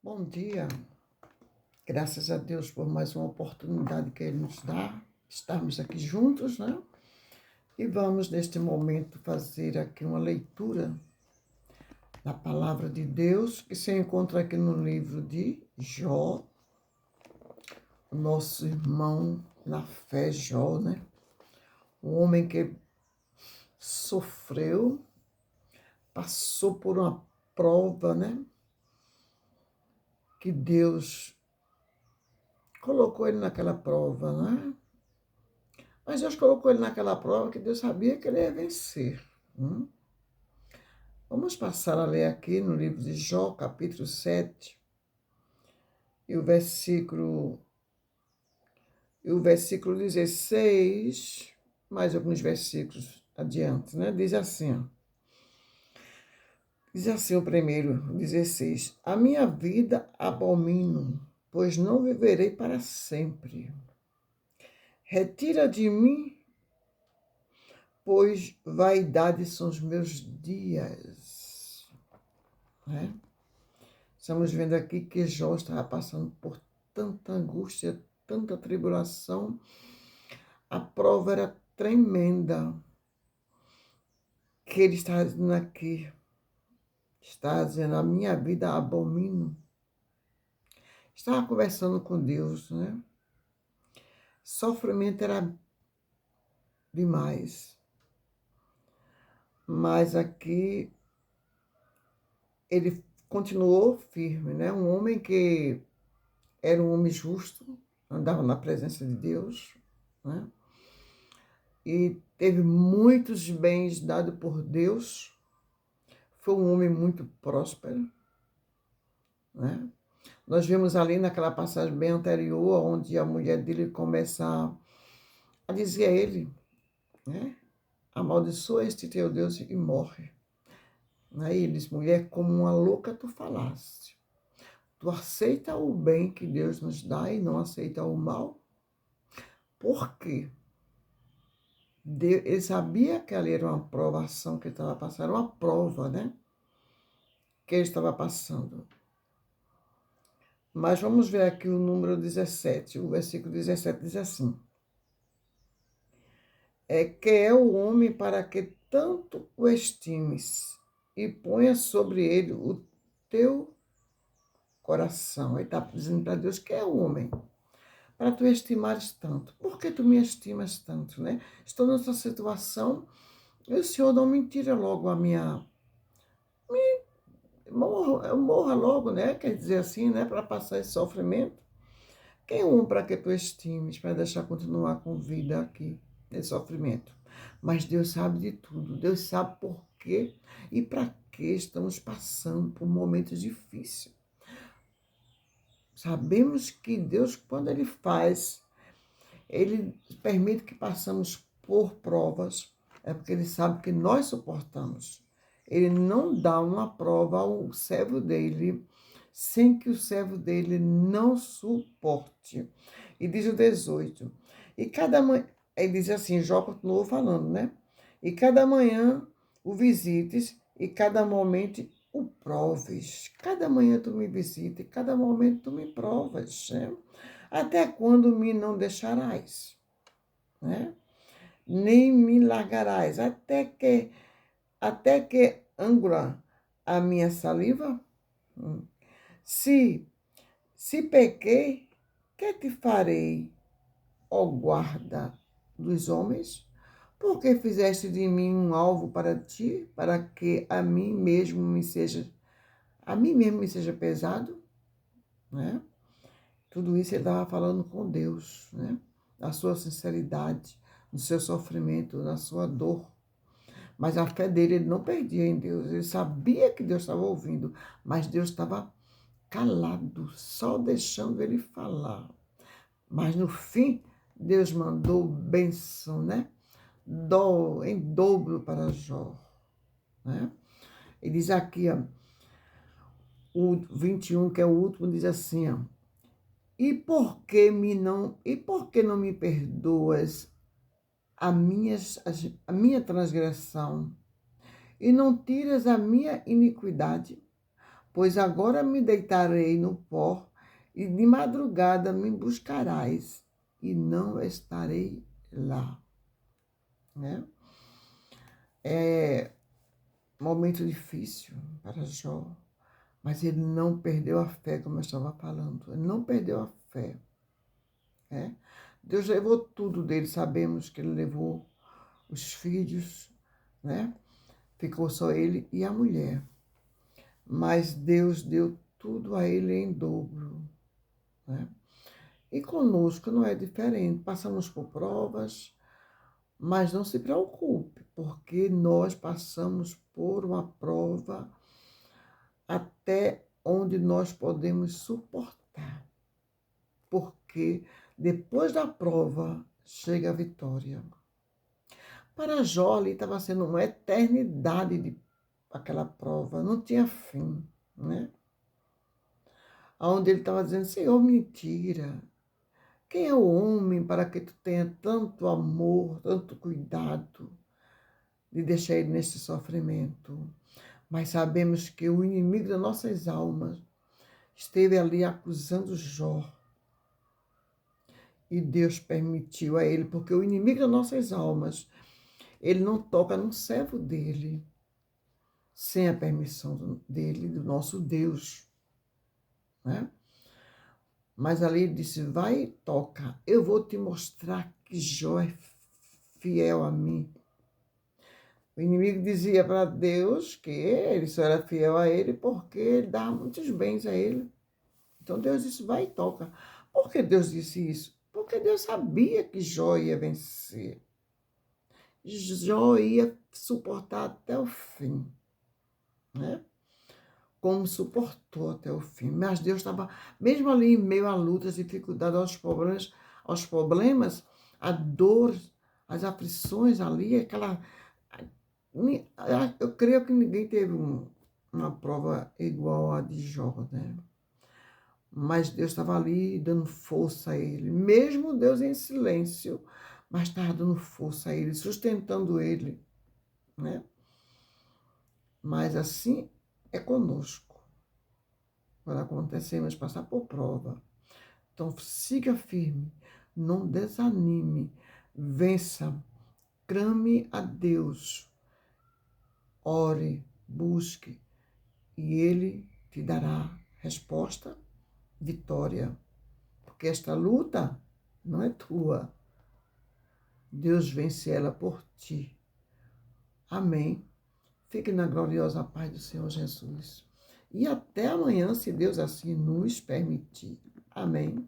Bom dia, graças a Deus por mais uma oportunidade que Ele nos dá, estarmos aqui juntos, né? E vamos, neste momento, fazer aqui uma leitura da palavra de Deus, que se encontra aqui no livro de Jó, o nosso irmão na fé, Jó, né? Um homem que sofreu, passou por uma prova, né? Que Deus colocou ele naquela prova, né? Mas Deus colocou ele naquela prova que Deus sabia que ele ia vencer. Vamos passar a ler aqui no livro de Jó, capítulo 7, e o versículo 16, mais alguns versículos adiante, né? Diz assim o primeiro, 16: A minha vida abomino, pois não viverei para sempre. Retira de mim, pois vaidade são os meus dias. Né? Estamos vendo aqui que Jó estava passando por tanta angústia, tanta tribulação. A prova era tremenda. Que ele está dizendo aqui, está dizendo, a minha vida abomino. Estava conversando com Deus, né? Sofrimento era demais. Mas aqui ele continuou firme, né? Um homem que era um homem justo, andava na presença de Deus, né? E teve muitos bens dados por Deus. Foi um homem muito próspero, né? Nós vimos ali naquela passagem bem anterior, onde a mulher dele começa a dizer a ele, né? Amaldiçoa este teu Deus e morre. Aí ele diz, mulher, como uma louca tu falaste. Tu aceita o bem que Deus nos dá e não aceita o mal? Por quê? Ele sabia que ali era uma provação que ele estava passando, uma prova, né? Que ele estava passando. Mas vamos ver aqui o número 17, o versículo 17 diz assim: que é o homem para que tanto o estimes e ponha sobre ele o teu coração. Ele está dizendo para Deus que é o homem, para tu estimares tanto. Por que tu me estimas tanto, né? Estou nessa situação e o Senhor não me tira logo a minha... Morra logo, né? Quer dizer assim, né? Para passar esse sofrimento. Quem é um para que tu estimes, para deixar continuar com vida aqui, nesse sofrimento? Mas Deus sabe de tudo, Deus sabe por quê e para que estamos passando por momentos difíceis. Sabemos que Deus, quando Ele faz, Ele permite que passamos por provas, é porque Ele sabe que nós suportamos. Ele não dá uma prova ao servo dele sem que o servo dele não suporte. E diz o 18. E cada manhã, ele diz assim, Jó continuou falando, né? E cada manhã o visites e cada momento o proves. Cada manhã tu me visitas e cada momento tu me provas, né? Até quando me não deixarás, né? Nem me largarás, até que angua a minha saliva. Se pequei, que te farei, ó guarda dos homens? Porque fizeste de mim um alvo para ti, para que a mim mesmo me seja pesado, né? Tudo isso ele estava falando com Deus, né? Na sua sinceridade, no seu sofrimento, na sua dor. Mas a fé dele, ele não perdia em Deus. Ele sabia que Deus estava ouvindo, mas Deus estava calado, só deixando ele falar. Mas no fim, Deus mandou bênção, né? Em dobro para Jó, né? Ele diz aqui, ó, o 21, que é o último, diz assim, ó: por que não me perdoas a minha transgressão e não tiras a minha iniquidade? Pois agora me deitarei no pó, e de madrugada me buscarás, e não estarei lá. Né? É um momento difícil para Jó, mas ele não perdeu a fé, como eu estava falando. Ele não perdeu a fé. Né? Deus levou tudo dele, sabemos que ele levou os filhos, né? Ficou só ele e a mulher. Mas Deus deu tudo a ele em dobro. Né? E conosco não é diferente. Passamos por provas, mas não se preocupe, porque nós passamos por uma prova até onde nós podemos suportar. Porque depois da prova chega a vitória. Para Jó ali estava sendo uma eternidade de aquela prova, não tinha fim, né? Onde ele estava dizendo, Senhor, mentira. Quem é o homem para que tu tenha tanto amor, tanto cuidado de deixar ele nesse sofrimento? Mas sabemos que o inimigo das nossas almas esteve ali acusando Jó. E Deus permitiu a ele, porque o inimigo das nossas almas, ele não toca no servo dele, sem a permissão dele, do nosso Deus. Né? Mas ali ele disse, vai e toca, eu vou te mostrar que Jó é fiel a mim. O inimigo dizia para Deus que ele só era fiel a ele porque ele dava muitos bens a ele. Então Deus disse, vai e toca. Por que Deus disse isso? Porque Deus sabia que Jó ia vencer. Jó ia suportar até o fim. Né? Como suportou até o fim. Mas Deus estava, mesmo ali em meio a lutas, dificuldades, aos problemas, a dor, as aflições ali, aquela... Eu creio que ninguém teve uma prova igual a de Jó, né? Mas Deus estava ali dando força a ele, mesmo Deus em silêncio, mas estava dando força a ele, sustentando ele, né? Mas assim é conosco, quando acontecemos passar por prova. Então siga firme, não desanime, vença, clame a Deus, ore, busque, e Ele te dará resposta, vitória. Porque esta luta não é tua. Deus vence ela por ti. Amém. Fique na gloriosa paz do Senhor Jesus. E até amanhã, se Deus assim nos permitir. Amém.